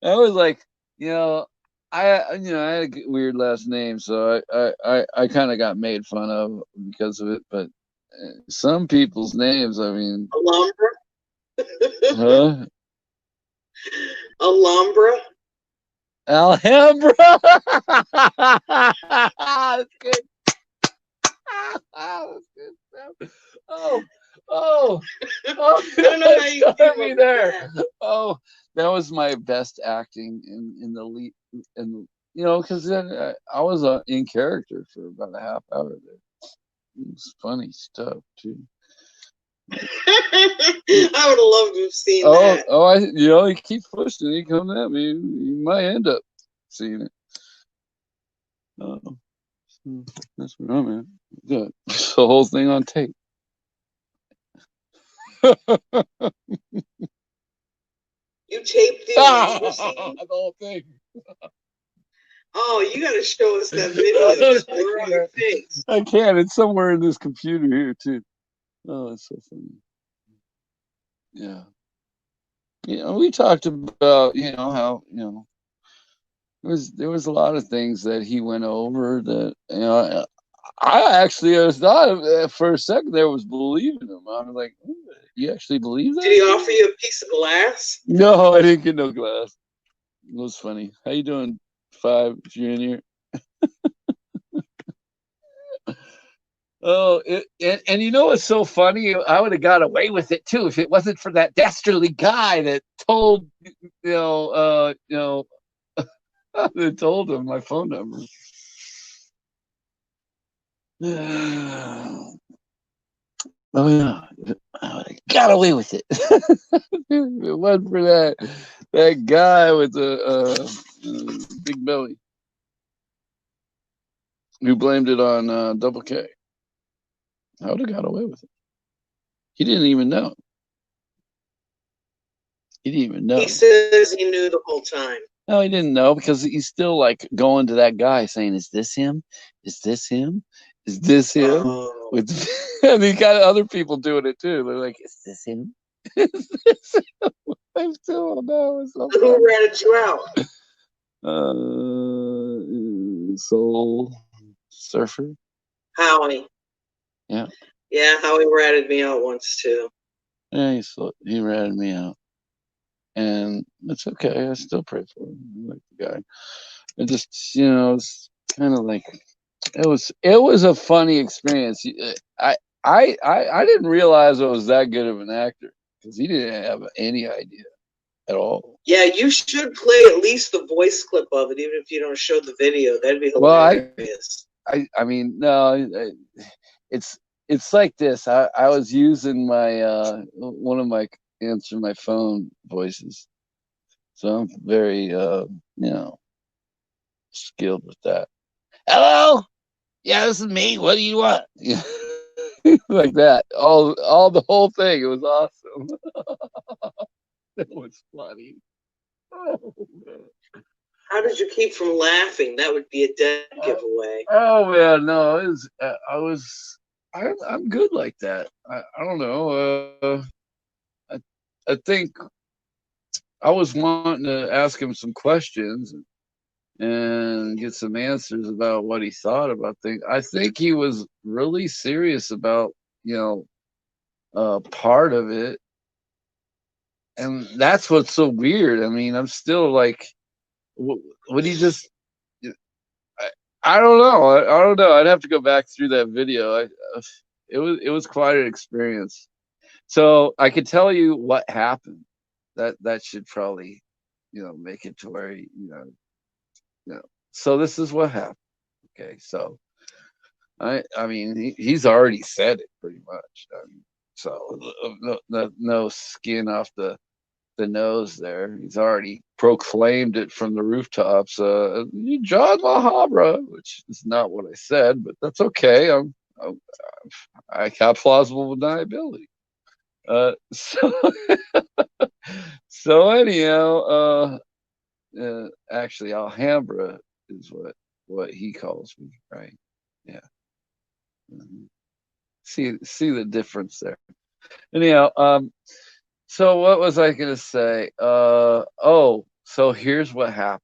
I was like, you know, I had a weird last name, so I kind of got made fun of because of it. But some people's names, I mean, Alhambra. huh? Alhambra. Alhambra. That's good. That's good stuff. Oh, oh, oh! I don't know how you came Got up me with there. that. Oh, that was my best acting in the lead, and you know, because then I was in character for about a half hour there. It was funny stuff too. I would have loved to have seen Oh, that. oh, you know, he keeps pushing. He comes at me. You might end up seeing it. Oh, so that's where I'm at. Good. The whole thing on tape. You taped the Alhambra The scene? whole thing. Oh, you got to show us that video. I Just blur out your can't. face. I can't. It's somewhere in this computer here too. Oh, it's so funny. Yeah. You know, we talked about, you know, how, you know, there was a lot of things that he went over that, you know, I actually was thought for a second there was believing him. I was like, you actually believe Did that he shit? offer you a piece of glass? No, I didn't get no glass. It was funny. How you doing, Five? If you're in here. Oh, and you know what's so funny? I would have got away with it too if it wasn't for that dastardly guy that told that told him my phone number. Oh yeah, I would have got away with it. If it wasn't for that guy with the big belly who blamed it on Double K. I would have got away with it. He didn't even know. He didn't even He know. says he knew the whole time. No, he didn't know because he's still like going to that guy saying, "Is this him? Is this him? Is this him?" Oh. With and he got other people doing it too. They're like, "Is this him? Is this him?" I still don't know. It's so Who funny. ratted you out? Soul Surfer. Howie. Yeah, Yeah, Howie ratted me out once too. yeah. He ratted me out, and it's okay. I still pray for him. I like the guy. I just, you know, it's kind of like it was a funny experience. I didn't realize I was that good of an actor because he didn't have any idea at all. Yeah, you should play at least the voice clip of it, even if you don't show the video. That'd be Well, hilarious. I mean, no, it's it's like this. I was using my one of my answer my phone voices, so I'm very you know skilled with that. Hello, yeah, this is me. What do you want? Yeah. Like that. All the whole thing. It was awesome. That was funny. Oh man. How did you keep from laughing? That would be a dead Oh, giveaway. oh, man, no, I'm good like that. I don't know. I I think I was wanting to ask him some questions and get some answers about what he thought about things. I think he was really serious about, you know, part of it, and that's what's so weird. I mean, I'm still like, would he just? I, I don't know. I don't know. I'd have to go back through that video. It was quite an experience. So I could tell you what happened. That should probably, you know, make it to where you know. So this is what happened. Okay, so I mean, he's already said it pretty much. So no skin off the nose there. He's already proclaimed it from the rooftops. John Alhambra, which is not what I said, but that's okay. I'm I have plausible deniability. So so anyhow, actually Alhambra is what he calls me, right? Yeah. Mhm. See the difference there. Anyhow, so what was I gonna say? Oh, So here's what happened.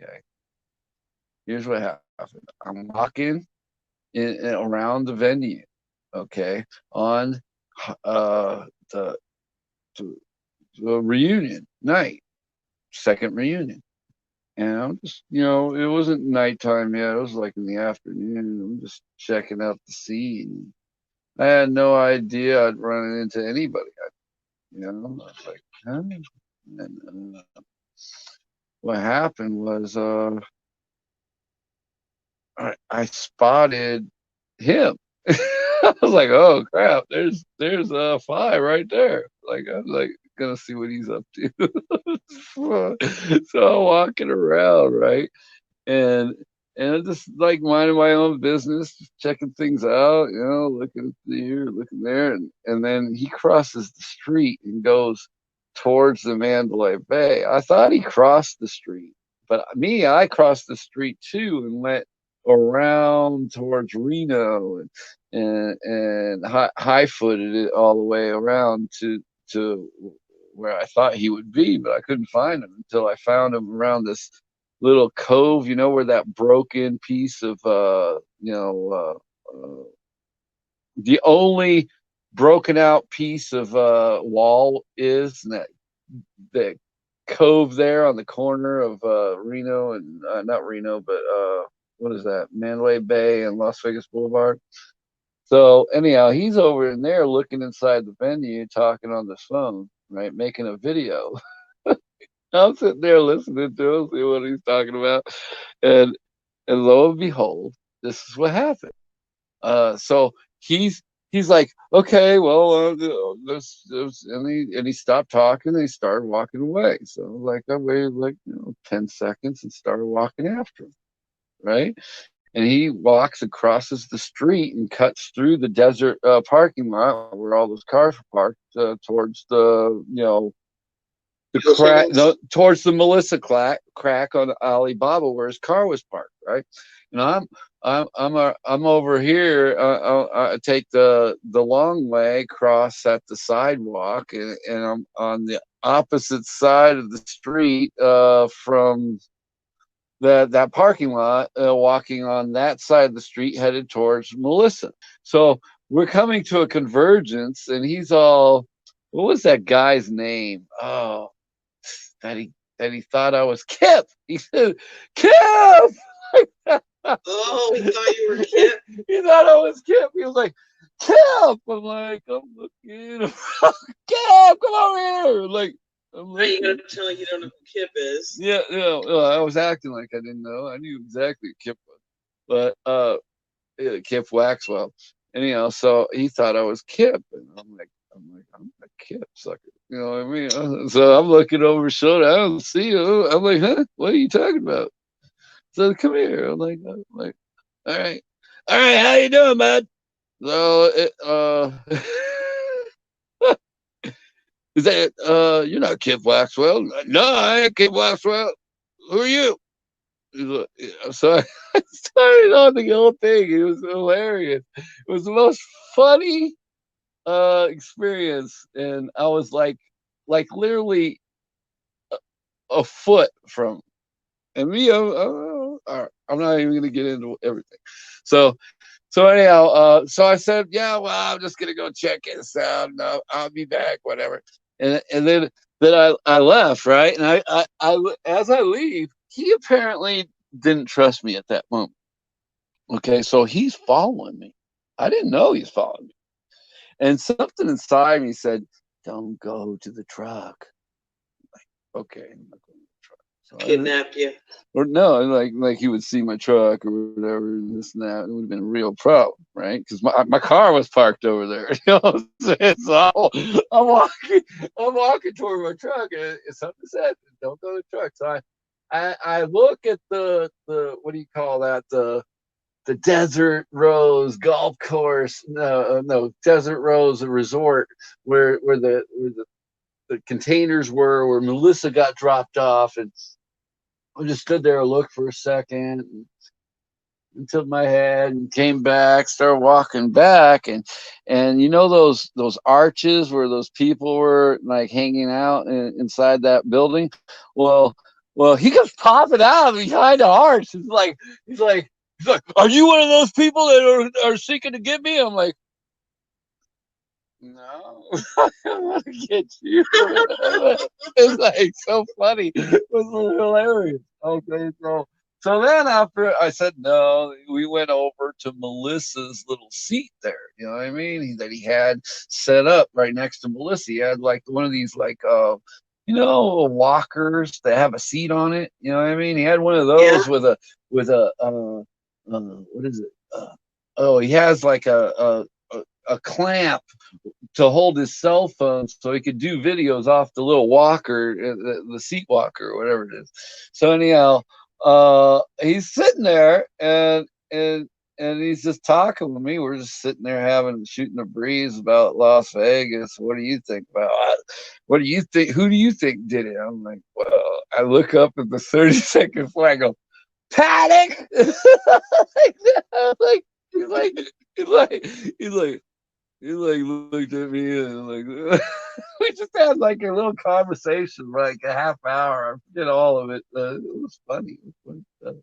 Okay, here's what happened. I'm walking around the venue. Okay, on uh the, the reunion night, second reunion. And I'm just, it wasn't nighttime yet. It was like in the afternoon. I'm just checking out the scene. I had no idea I'd run into anybody. I was like, huh? And what happened was, I spotted him. I was like, oh crap, there's a Fi right there. Like I'm like gonna see what he's up to. So I'm walking around, right? and and I'm just like minding my own business, just checking things out, looking here, looking there, and then he crosses the street and goes towards the Mandalay Bay. I thought he crossed the street, but I crossed the street too and went around towards Reno and high footed it all the way around to where I thought he would be, but I couldn't find him until I found him around this little cove, where that broken piece of the only broken out piece of wall is, and that cove there on the corner of Reno and not Reno, but what is that? Mandalay Bay and Las Vegas Boulevard. So anyhow, he's over in there looking inside the venue, talking on the phone, right, making a video. I'm sitting there listening to him, see what he's talking about, and and lo and behold, this is what happened. So he's like, okay, well, and he stopped talking and he started walking away. So like I waited like 10 seconds and started walking after him, right? And he walks and crosses the street and cuts through the desert parking lot where all those cars were parked towards the crack, no, towards the Melissa crack on Alibaba where his car was parked, right? And I'm over here. I take the long way, cross at the sidewalk, and I'm on the opposite side of the street from that parking lot, walking on that side of the street, headed towards Melissa. So we're coming to a convergence, and he's all, what was that guy's name? Oh, that he thought I was Kip. He said, Kip! Oh, he thought you were Kip? He thought I was Kip. He was like, Kip! I'm like, I'm looking. Kip, come over here! Like, are you gonna tell you don't know who Kip is? Yeah, I was acting like I didn't know. I knew exactly who Kip was, but Kip Waxwell. Anyhow, so he thought I was Kip, and I'm not Kip, sucker. You know what I mean? So I'm looking over his shoulder. I don't see you. I'm like, huh? What are you talking about? So come here. I'm like, all right, how you doing, man? So is that you're not Kip Waxwell? No, I ain't Kip Waxwell. Who are you? So I started on the whole thing. It was hilarious. It was the most funny experience, and I was like literally a foot from. And me, I'm not even gonna get into everything. So anyhow, so I said, yeah, well, I'm just gonna go check this out. And I'll be back, whatever. And then I left, right? And I as I leave, he apparently didn't trust me at that moment. Okay, so he's following me. I didn't know he's following me. And something inside me said, "Don't go to the truck." Like, okay, I'm not going to the truck. So kidnapped you. Or no, like he would see my truck or whatever, and this and that. It would have been a real problem, right? Because my car was parked over there. You know what I'm saying? So I'm walking toward my truck, and something said, "Don't go to the truck." So I look at the what do you call that, the Desert Rose golf course, no, Desert Rose resort, where the containers were, where Melissa got dropped off, and I just stood there and looked for a second. tipped my head and came back, started walking back, and you know those arches where those people were like hanging out inside that building. Well, well, he comes popping out behind the arch. He's like, he's like, are you one of those people that are seeking to get me? I'm like, no, I want to get you. It's like so funny. It was hilarious. Okay, so then after I said no, we went over to Melissa's little seat there. You know what I mean? That he had set up right next to Melissa. He had like one of these like you know, walkers that have a seat on it. You know what I mean? He had one of Yeah. those with a what is it? Oh, he has like a clamp to hold his cell phone so he could do videos off the little walker, the seat walker, or whatever it is. So anyhow, he's sitting there and he's just talking with me. We're just sitting there shooting a breeze about Las Vegas. What do you think about it? What do you think? Who do you think did it? I'm like, well, I look up at the 30-second flag. I go, Paddock. like he's like he's like he's like he like looked at me and like we just had like a little conversation for like a half hour. I forget all of it. It was funny. It was funny stuff.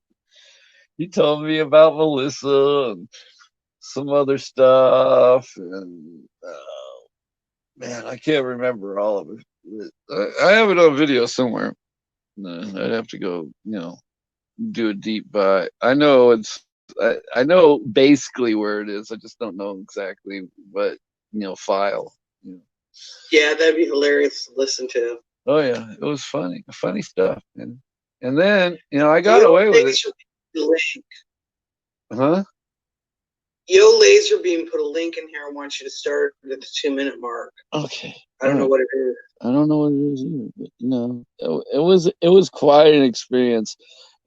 He told me about Melissa and some other stuff, and man, I can't remember all of it. I have it on video somewhere. I'd have to go, you know, do a deep dive. I know I know basically where it is. I just don't know exactly what, you know, file. You know. Yeah, that'd be hilarious to listen to. Oh yeah, it was funny stuff. And then, you know, I got Yo, away with it. Huh? Yo, Laser Beam put a link in here. I want you to start at the 2-minute mark. Okay. I don't know what it is. I don't know what it is either, but you know, it was quite an experience.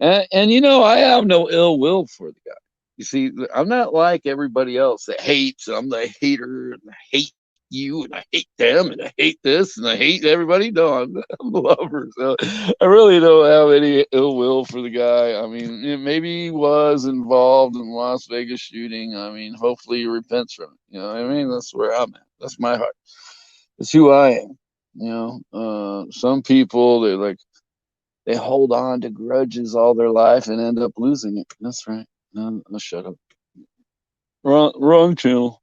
And you know, I have no ill will for the guy. You see, I'm not like everybody else that hates. I'm the hater, and I hate you, and I hate them, and I hate this, and I hate everybody. No, I'm a lover. So I really don't have any ill will for the guy. I mean, maybe he was involved in the Las Vegas shooting. I mean, hopefully he repents from it. You know what I mean? That's where I'm at. That's my heart. That's who I am. You know, some people they hold on to grudges all their life and end up losing it. That's right. No, shut up. Wrong channel.